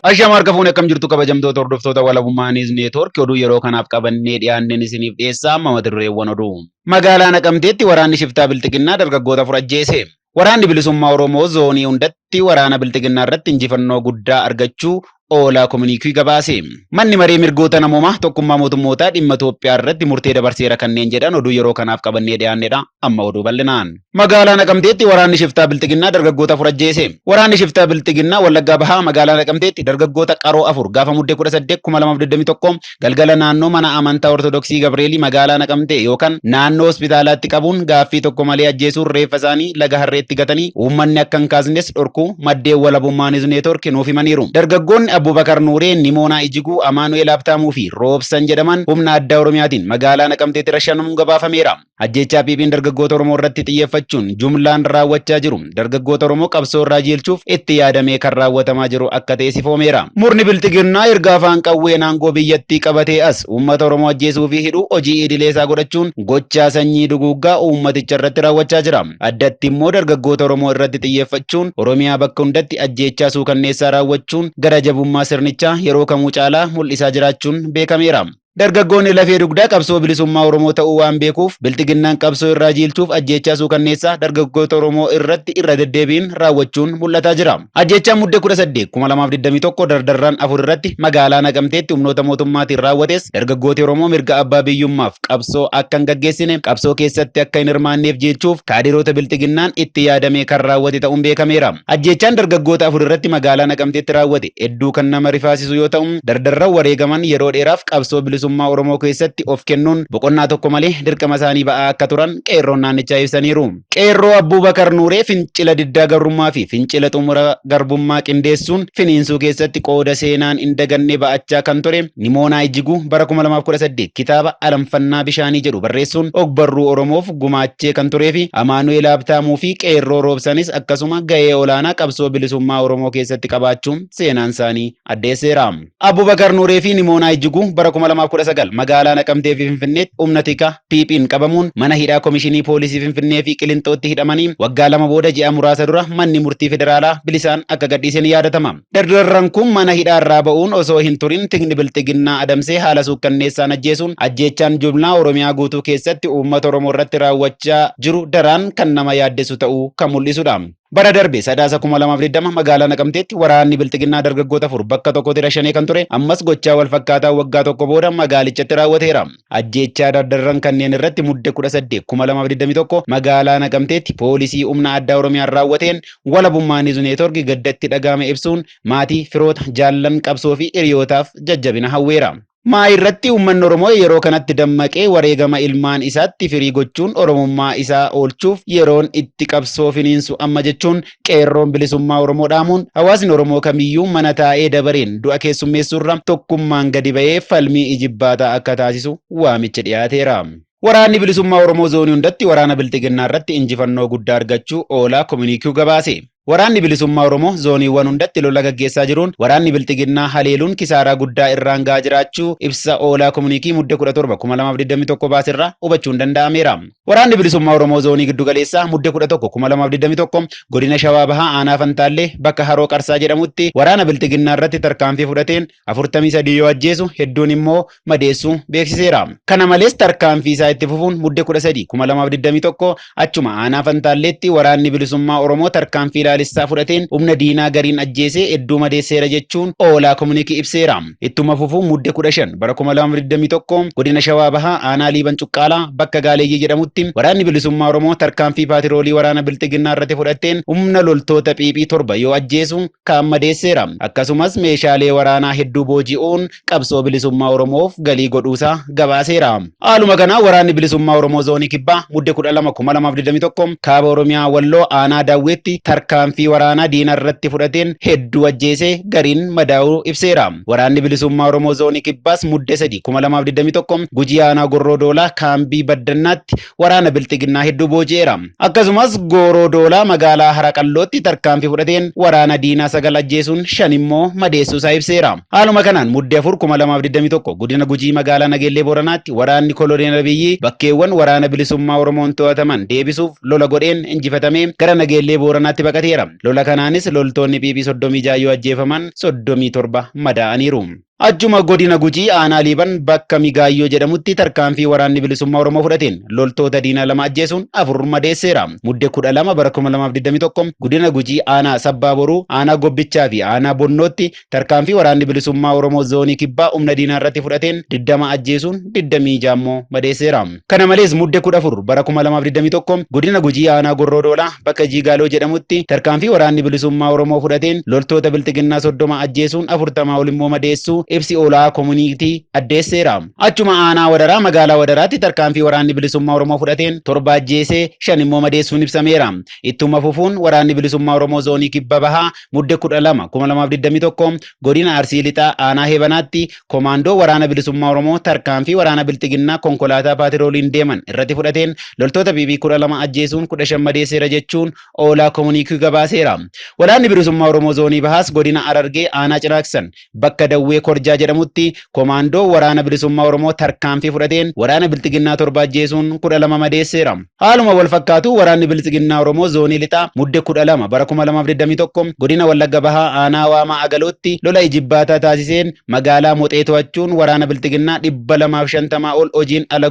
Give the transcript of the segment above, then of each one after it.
Ashamaa harka fuunee akkam jirtu kabajamtoota hordoftoota walabummaa Niiz Neetwoork oduu yeroo kanaaf qabannee dhiyaanneen isiniif dhiyeessaa mata dureewwan oduu. Magaalaa Naqamteetti waraanni shiftaa Bilxiginnaa dargaggoota afur ajjeese. Waraanni bilisummaa Oromoo zoonii hundatti waraana Bilxiginnaa irratti injifannoo guddaa argachuu Oolaa Kominikii gabaase. Manni maree mirgoota namoomaa tokkummaa mootummootaa dhimma Itoophiyaa irratti murtee dabarseera kanneen jedhan oduu yeroo kanaaf qabannee dhiyaannedha. Amma oduu bal'inaan. Magaalaa Naqamteetti waraanni shiftaa Bilxiginnaa dargaggoota afur ajjeese. Waraanni shiftaa Bilxiginnaa Wallaggaa Bahaa magaalaa Naqamteetti dargaggoota qaroo afur gaafa muddee 18 2021 galgala naannoo mana amantaa Ortodoksii Gabreelii magaalaa Naqamtee yookaan naannoo hospitaalaatti qabuun gaaffii tokko malee ajjeesuun reeffa isaanii laga harreetti gatanii uummanni akka hin kaasnes dhorkuu maddeen walabummaa Niiz Neetwoork nuuf himaniiru. Dargaggoonni Abubakar Nuuree, Nimoonaa Ijiguu, Amaanu'eel Habtaamuu fi Roobsan jedhaman humna addaa Oromiyaatiin magaalaa Naqamteetti rashaanamuun gabaafameera. Ajjechaa piipiin dargaggoota Oromoo irratti xiyyeeffachuun jumlaan raawwachaa jiru. Dargaggoota Oromoo qabsoo irraa jeelchuuf itti yaadamee kan raawwatamaa jiru akka ta'e ifoomeera. Murni Bilxiginnaa erga afaan qawween aangoo biyyattii qabatee as uummata Oromoo ajjeesuu fi hidhuu hojii idilee isaa godhachuun gochaa sanyii duguuggaa uummaticha irratti raawwachaa jira. Addatti immoo dargaggoota Oromoo irratti xiyyeeffachuun Oromiyaa bakka hundatti ajjechaa suukanneessaa raawwachuun gara jabummaa sirnichaa yeroo kamuu caalaa mul'isaa jiraachuun beekameera. Dargaggoonni lafee dugdaa qabsoo bilisummaa Oromoo ta'uu waan beekuuf Bilxiginnaan qabsoo irraa jeelchuuf ajjechaa suukanneessaa dargaggoota Oromoo irratti irra deddeebiin raawwachuun mul'ataa jira. Ajjechaan muddee 18 2021 dardarraan afur irratti magaalaa Naqamteetti humnoota mootummaatiin raawwates dargaggooti Oromoo mirga abbaa biyyummaaf qabsoo akka hin gaggeessine qabsoo keessatti akka hin hirmaanneef jechuuf kaadiroota Bilxiginnaan itti yaadamee kan raawwate ta'uun beekameera. Ajjechaan dargaggoota afur irratti magaalaa Naqamteetti raawwate hedduu kan nama rifaasisu yoo ta'u dardarraan wareegaman yeroo dheeraaf qabsoo bilisummaa Oromoo keessatti of kennuun boqonnaa tokko malee dirqama isaanii ba'aa akka turan qeerroon naannichaa ibsaniiru. Qeerroo Abubakar Nuuree fincila diddaa garbummaa fi fincila xumura garbummaa qindeessuun finiinsuu keessatti qooda seenaan hin daganne ba'achaa kan ture. Nimoonaa Ijiguu bara 2018 kitaaba Alanfannaa Bishaanii jedhu barreessuun ogbarruu Oromoof gumaachee kan turee fi Amaanu'eel Habtaamuu fi qeerroo Roobsanis akkasuma gahee olaanaa qabsoo bilisummaa Oromoo keessatti qabaachuun seenaan isaanii addeesseera. Abubakar Nuuree fi Nimoonaa Ijiguu bara 2019 magaalaa Naqamtee fi Finfinneetti humna tikaa piipiin qabamuun mana hidhaa komishinii poolisii Finfinnee fi Qilintootti hidhamanii waggaa lama booda ji'a muraasa dura manni murtii federaalaa bilisaan akka gadhiisan yaadatama. Dardarraan kun mana hidhaa irraa ba'uun osoo hin turin tikni Bilxiginnaa adamsee haala suukkanneessaan ajjeesuun ajjechaan jumlaa Oromiyaa guutuu keessatti uummata Oromoo irratti raawwachaa jiru daraan kan nama yaaddessu ta'uu kan mul'isudha. Bara darbe sadaasa 2020 magaalaa Naqamteetti waraanni Bilxiginnaa dargaggoota afur bakka tokkotti rashanee kan ture ammas gochaa wal fakkaataa waggaa tokko booda magaalichatti raawwateera. Ajjechaa dardarran kanneen irratti muddee 18 2021 magaalaa Naqamteetti poolisii humna addaa Oromiyaan raawwateen walabummaa Niiz Neetwoork gaddatti dhagahame ibsuun maatii firoota jaallan qabsoo fi hiriyootaaf jajjabina hawweera. Maa irratti uummanni Oromoo yeroo kanatti dammaqee wareegama ilmaan isaatti firii gochuun Oromummaa isaa oolchuuf yeroon itti qabsoo finiinsu amma jechuun qeerroon bilisummaa Oromoo dhaamuun hawaasni Oromoo kamiyyuu mana taa'ee dabareen du'a keessummeessuurra tokkummaan gadi ba'ee falmii ijibbaataa akka taasisu waamicha dhiyaateera. Waraanni bilisummaa Oromoo zoonii hundatti waraana Bilxiginnaa irratti injifannoo guddaa argachuu Oolaa Kominikii gabaase. Waraanni bilisummaa Oromoo zooniiwwan hundatti lola gaggeessaa jiruun waraanni Bilxiginnaa haleeluun kisaaraa guddaa irraan gahaa jiraachuu ibsa Oolaa Kominikii muddee 17 2021 baaserraa hubachuun danda'ameera. Waraanni bilisummaa Oromoo zoonii giddu galeessaa muddee 11 2021 godina Shawaa Bahaa aanaa Fantaallee bakka Haroo Qarsaa jedhamutti waraana Bilxiginnaa irratti tarkaanfii fudhateen 43 yoo ajjeesu hedduun immoo madeessuu beeksiseera. Kana malees tarkaanfii isaa itti fufuun muddee 13 2021 achuma aanaa Fantaalleetti waraanni bilisummaa Oromoo tarkaanfii Lissaa fudhateen humna diinaa gariin ajjeesee hedduu madeesseera jechuun Oolaa Kominikii ibseera. Ittuma fufuun muddee 15 bara 2021 godina Shawaa Bahaa aanaa Liiban Cuqqaalaa bakka Gaaleeyyii jedhamutti waraanni bilisummaa Oromoo tarkaanfii paatiroolii waraana Bilxiginnaa irratti fudhateen humna loltoota Phiiphii 7 yoo ajjeesu kaan madeesseera. Akkasumas meeshaalee waraanaa hedduu booji'uun qabsoo bilisummaa Oromoof galii godhuusaa gabaaseera. Haaluma kanaa waraanni bilisummaa Oromoo zoonii kibbaa muddee 12 2021 kaaba Oromiyaa Walloo aanaa Daawwetti tarkaanfii waraanaa diina irratti fudhateen hedduu ajjeesee gariin madaa'uu ibseera. Waraanni bilisummaa Oromoo zoonii kibbaas muddee 3 2021 Gujii aanaa Gorroo Doolaa kaambii Baddannaatti waraana Bilxiginnaa hedduu booji'eera. Akkasumas Gooroo Doolaa magaalaa Haraqallootti tarkaanfii fudhateen waraana diinaa 9 ajjeesuun 5 immoo madeessuusaa ibseera. Haaluma kanaan muddee 4 2021 godina Gujii magaalaa Nageellee Booranaatti waraanni Koloneel Abiyyi bakkeewwan waraana bilisummaa Oromoon to'ataman deebisuuf lola godheen injifatamee gara Nageellee Booranaatti baqatee beeksiseera. Lola kanaanis loltoonni PP 36 yoo ajjeefaman 37 madaa'aniiru. Achuma godina Gujii aanaa Liiban bakka Migaayyoo jedhamutti tarkaanfii waraanni bilisummaa Oromoo fudhateen loltoota diinaa 2 ajjeesuun 4 madeesseera. Muddee 12 bara 2021 godina Gujii aanaa Sabbaa Boruu, aanaa Gobbichaa fi aanaa Bonnootti tarkaanfii waraanni bilisummaa Oromoo zoonii kibbaa humna diinaa irratti fudhateen 20 ajjeesuun 26 immoo madeesseera. Kana malees muddee 14 bara 2021 godina Gujii aanaa Gorrodoolaa bakka Jiigaaloo jedhamutti tarkaanfii waraanni bilisummaa Oromoo fudhateen loltoota biltiginnaa 30 ajjeesuun 40 ol immoo madeessuu ibsi olaa komuniitii addeesseera. Achuma aanaa Wadaraa magaalaa Wadaraatti tarkaanfii waraanni bilisummaa Oromoo fudhateen 7 ajjeesee 5 immoo madeessuun ibsameera. Ittuma fufuun waraanni bilisummaa Oromoo zoonii kibba bahaa muddee 12 2021 godina Arsii Lixaa aanaa Heebanaatti komaandoo waraana bilisummaa Oromoo tarkaanfii waraana biltiginnaa konkolaataa paatirooliin deeman irratti fudhateen loltoota PP 12 ajjeesuun 15 madeesseera jechuun olaa komuniitii gabaaseera. Waraanni bilisummaa Oromoo zoonii bahaas godina Harargee aanaa Cinaaksan bakka Dawwee Korjaa jedhamutti komaandoo waraana bilisummaa Oromoo tarkaanfii fudhateen waraana biltiginnaa 7 ajjeesuun 12 madeesseera. Haaluma wal fakkaatu waraanni biltiginnaa Oromoo zoonii lixaa muddee 12 bara 2021 godina Wallagga Bahaa aanaa Waamaa Agalootti lola ijibbaataa taasiseen magaalaa Moxee to'achuun waraana biltiginnaa 250 ol hojiin ala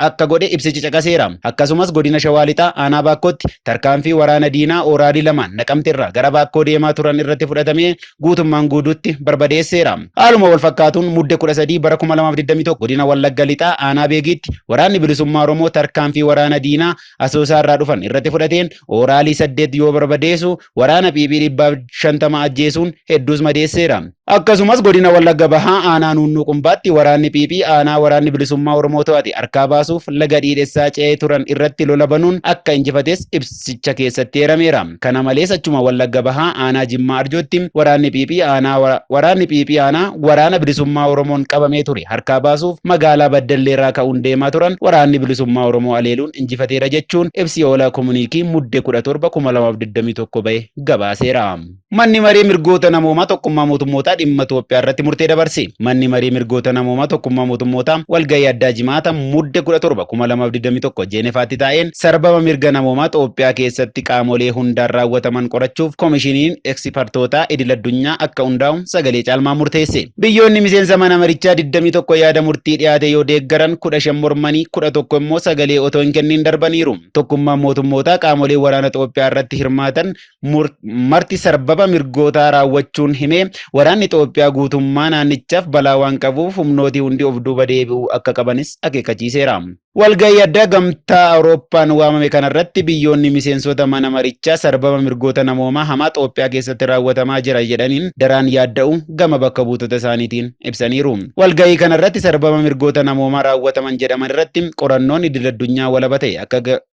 akka godhe ibsichi caqaseera. Akkasumas godina Shawaa Lixaa aanaa Baakkootti tarkaanfii waraana diinaa ooraadii 2 Naqamteerraa gara Baakkoo deemaa turan irratti fudhatamee guutummaan guutuutti barbadeesseera. Haaluma wal fakkaatuun muddee 13 bara 2021 godina Wallagga Lixaa aanaa Beegiitti waraanni bilisummaa Oromoo tarkaanfii waraana diinaa Asoosaarraa dhufan irratti fudhateen ooraalii 8 yoo barbadeessu waraana PP 150 ajjeesuun hedduus madeesseera. Akkasumas godina Wallagga Bahaa aanaa Nunnuu Qumbaatti waraanni PP aanaa waraanni bilisummaa Oromoo to'ate harkaa baasuuf laga dhiidhessaa ce'ee turan irratti lola banuun akka injifates ibsicha keessatti eerameera. Kana malees achuma Wallagga Bahaa aanaa Jimmaa Arjootti waraanni PP aanaa waraana bilisummaa Oromoon qabamee ture harkaa baasuuf magaalaa Baddalleerraa ka'uun deemaa turan waraanni bilisummaa Oromoo aleeluun injifateera jechuun ibsi olaa komuniikii muddee 17 2021 bahe gabaaseera. Manni marii mirgoota namoomaa tokkummaa mootummootaa dhimma Itoophiyaa irratti murtee dabarse. Manni marii mirgoota namoomaa tokkummaa mootummootaa walgahii addaa jimaata muddee 17 2021 Jeenefaatti taa'een sarbama mirga namoomaa Itoophiyaa keessatti qaamolee hundaan raawwataman qorachuuf koomishiniin ekspertootaa idil addunyaa akka hundaa'u sagalee caalmaa murteesse. Biyyoonni miseensa mana marichaa 21 yaada murtii dhiyaate yoo deeggaran 15 mormanii 11 immoo sagalee otoo hin kennin darbaniiru. Tokkummaan mootummootaa qaamolee waraana Itoophiyaa irratti hirmaatan marti sarbama mirgootaa raawwachuun himee waraanni Itoophiyaa guutummaa naannichaaf balaa waan qabuuf humnooti hundi of duuba deebi'uu akka qabanis akeekkachiiseera. Walgahii addaa gamtaa Awurooppaan waamame kanarratti biyyoonni miseensota mana marichaa sarbama mirgoota namoomaa hamaa Itoophiyaa keessatti raawwatamaa jira jedhaniin daraan yaadda'u gama bakka buutota isaaniitiin ibsaniiru. Walgahii kanarratti sarbama mirgoota namoomaa raawwataman jedhaman irratti qorannoon idil addunyaa walaba ta'e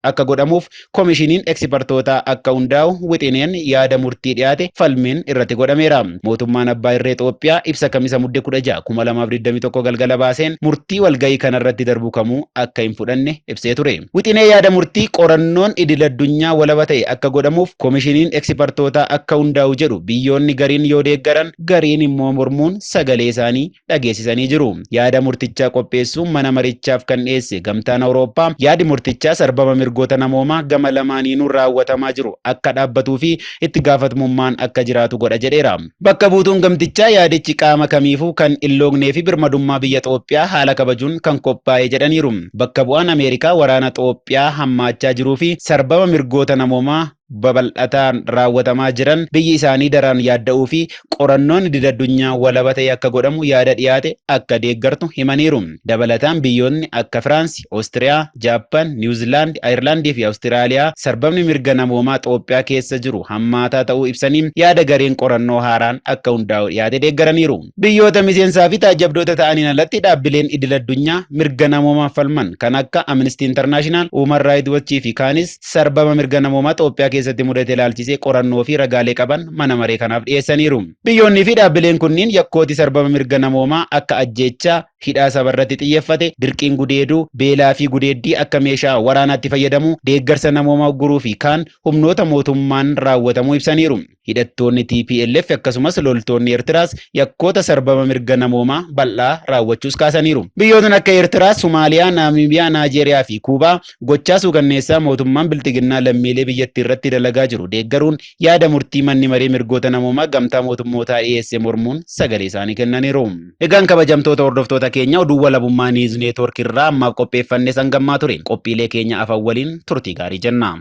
akka godhamuuf koomishiniin ekspertootaa akka hundaa'u wixineen yaada murtii dhiyaate falmiin irratti godhameera. Mootummaan abbaa irree Itoophiyaa ibsa kamisa muddee 16 2021 galgala baaseen murtii walgahii kanarratti darbu kamuu akka hin fudhanne ibsee ture. Wixinee yaada murtii qorannoon idil addunyaa walaba ta'e akka godhamuuf koomishiniin ekspertootaa akka hundaa'u jedhu biyyoonni gariin yoo deeggaran gariin immoo mormuun sagalee isaanii dhageessisanii jiru. Yaada murtichaa qopheessuun mana marichaaf kan dhiyeesse gamtaan Awurooppaa yaadi murtichaa sarbama mirgoota namoomaa gama lamaaniinuu raawwatamaa jiru akka dhaabbatuu fi itti gaafatamummaan akka jiraatu godha jedheera. Bakka buutuun gamtichaa yaadichi qaama kamiifuu kan hin loognee fi birmadummaa biyya Itoophiyaa haala kabajuun kan qophaa'e jedhaniiru. Bakka bu'aan Ameerikaa waraana Itoophiyaa hammaachaa jiruu fi sarbama mirgoota namoomaa babal'ataan raawwatamaa jiran biyyi isaanii daraan yaadda'uu fi qorannoon idil addunyaa walaba ta'e akka godhamu yaada dhiyaate akka deeggartu himaniiru. Dabalataan biyyoonni akka Firaansi, Oostiriyaa, Jaappaan, Niwuziilaand, Ayirlaandii fi Awustiraaliyaa sarbamni mirga namoomaa Itoophiyaa keessa jiru hammaataa ta'uu ibsanii yaada gareen qorannoo haaraan akka hundaa'u dhiyaate deeggaraniiru. Biyyoota miseensaa fi taajabdoota ta'aniin alatti dhaabbileen idil addunyaa mirga namoomaaf falman kan akka Amnesty International, Human Rights Watch fi kaanis sarbama mirga namoomaa Itoophiyaa keessatti mudate ilaalchisee qorannoo fi ragaalee qaban mana maree kanaaf dhiyeessaniiru. Biyyoonni fi dhaabbileen kunniin yakkooti sarbama mirga namoomaa akka ajjeechaa, hidhaa sabarratti xiyyeeffate, dirqiin gudeeduu, beelaa fi gudeeddii akka meeshaa waraanaatti fayyadamu, deeggarsa namoomaa ugguruu fi kaan humnoota mootummaan raawwatamuu ibsaniiru. Hidhattoonni TPLF akkasumas loltoonni Eertiraas yakkoota sarbama mirga namoomaa bal'aa raawwachuus kaasaniiru. Biyyootni akka Eertiraa, Somaaliyaa, Naamiibiyaa, Naajeeriyaa fi Kuubaa gochaa suukanneessaa mootummaan bilxiginnaa lammiilee biyyattii irratti dalagaa jiru deeggaruun yaada murtii manni maree mirgoota namoomaa gamtaa mootummootaa dhiyeesse mormuun sagalee isaanii kennaniiru. Egaan kabajamtoota hordoftoota keenya oduu walabummaa Niiz Neetwoork irraa ammaaf qopheeffannee sangammaa ture. Qophiilee keenya afaan waliin turtii gaarii jenna.